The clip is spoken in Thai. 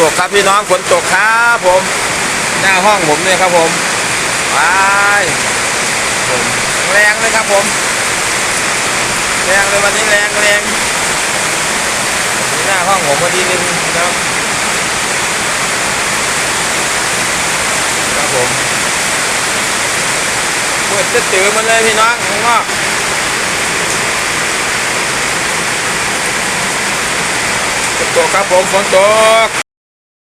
ตกครับพี่น้องฝนตกครับผมหน้าห้องผมเนี่ยครับผมไปผมแรงเลยครับผมแรงเลยวันนี้แรงหน้าห้องผมพอดีเลยนะครับครับผมเปิดจะตื่นมาเลยพี่น้องข้างนอกฝนตกครับผมฝนตก